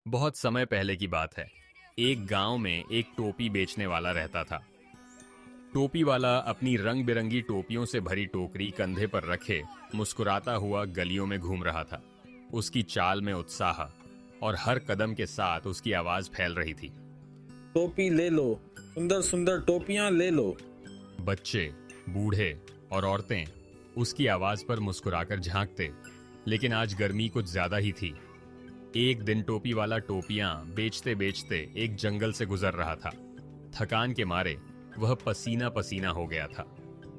बहुत समय पहले की बात है। एक गांव में एक टोपी बेचने वाला रहता था। टोपी वाला अपनी रंग बिरंगी टोपियों से भरी टोकरी कंधे पर रखे मुस्कुराता हुआ गलियों में घूम रहा था। उसकी चाल में उत्साह और हर कदम के साथ उसकी आवाज फैल रही थी। टोपी ले लो, सुंदर सुंदर टोपियां ले लो। बच्चे, बूढ़े और औरतें उसकी आवाज पर मुस्कुराकर झांकते। लेकिन आज गर्मी कुछ ज्यादा ही थी। एक दिन टोपी वाला टोपियां बेचते बेचते एक जंगल से गुजर रहा था। थकान के मारे वह पसीना पसीना हो गया था।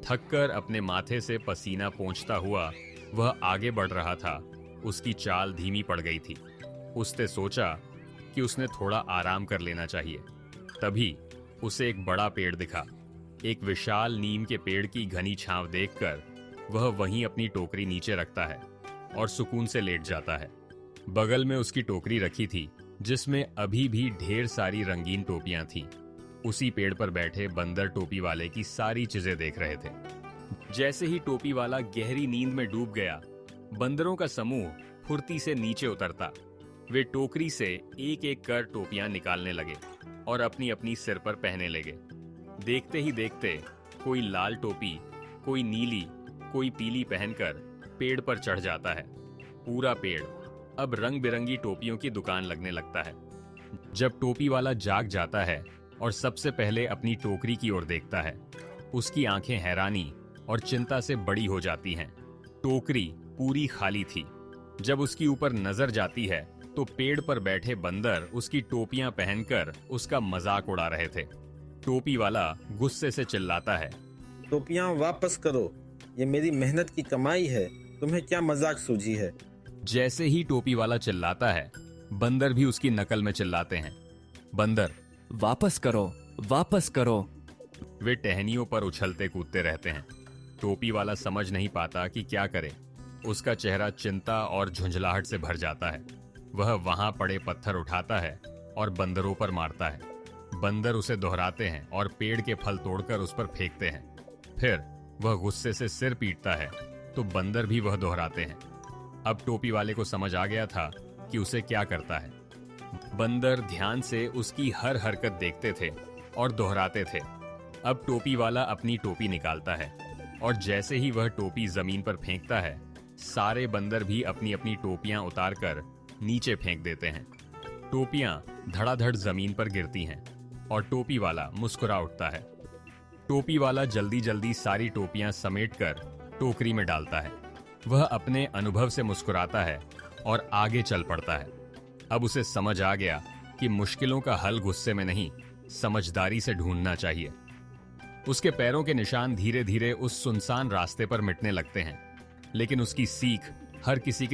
थककर अपने माथे से पसीना पोंछता हुआ वह आगे बढ़ रहा था। उसकी चाल धीमी पड़ गई थी। उसने सोचा कि उसने थोड़ा आराम कर लेना चाहिए। तभी उसे एक बड़ा पेड़ दिखा। एक विशाल नीम के पेड़ की घनी छांव देखकर वह वहीं अपनी टोकरी नीचे रखता है और सुकून से लेट जाता है। बगल में उसकी टोकरी रखी थी जिसमें अभी भी ढेर सारी रंगीन टोपियां थीं। उसी पेड़ पर बैठे बंदर टोपी वाले की सारी चीजें देख रहे थे। जैसे ही टोपी वाला गहरी नींद में डूब गया, बंदरों का समूह फुर्ती से नीचे उतरता। वे टोकरी से एक एक कर टोपियां निकालने लगे और अपनी अपनी सिर पर पहनने लगे। देखते ही देखते कोई लाल टोपी, कोई नीली, कोई पीली पहनकर पेड़ पर चढ़ जाता है। पूरा पेड़ अब रंग बिरंगी टोपियों की दुकान लगने लगता है। जब टोपी वाला जाग जाता है और सबसे पहले अपनी टोकरी की ओर देखता है, उसकी आंखें हैरानी और चिंता से बड़ी हो जाती हैं। टोकरी पूरी खाली थी। जब उसकी ऊपर नजर जाती है तो पेड़ पर बैठे बंदर उसकी टोपियां पहनकर उसका मजाक उड़ा रहे थे। टोपी वाला गुस्से से चिल्लाता है, टोपियां वापस करो, ये मेरी मेहनत की कमाई है, तुम्हें क्या मजाक सूझी है। जैसे ही टोपी वाला चिल्लाता है, बंदर भी उसकी नकल में चिल्लाते हैं। बंदर, वापस करो, वापस करो। वे टहनियों पर उछलते कूदते रहते हैं। टोपी वाला समझ नहीं पाता कि क्या करे। उसका चेहरा चिंता और झुंझलाहट से भर जाता है। वह वहां पड़े पत्थर उठाता है और बंदरों पर मारता है। बंदर उसे दोहराते हैं और पेड़ के फल तोड़कर उस पर फेंकते हैं। फिर वह गुस्से से सिर पीटता है तो बंदर भी वह दोहराते हैं। अब टोपी वाले को समझ आ गया था कि उसे क्या करता है। बंदर ध्यान से उसकी हर हरकत देखते थे और दोहराते थे। अब टोपी वाला अपनी टोपी निकालता है और जैसे ही वह टोपी जमीन पर फेंकता है, सारे बंदर भी अपनी अपनी टोपियां उतारकर नीचे फेंक देते हैं। टोपियां धड़ाधड़ जमीन पर गिरती हैं और टोपी वाला मुस्कुरा उठता है। टोपी वाला जल्दी जल्दी सारी टोपियां समेटकर टोकरी में डालता है। वह अपने अनुभव से मुस्कुराता है और आगे चल पड़ता है। अब उसे समझ आ गया कि मुश्किलों का हल गुस्से में नहीं, समझदारी से ढूंढना चाहिए। उसके पैरों के निशान धीरे धीरे उस सुनसान रास्ते पर मिटने लगते हैं, लेकिन उसकी सीख हर किसी के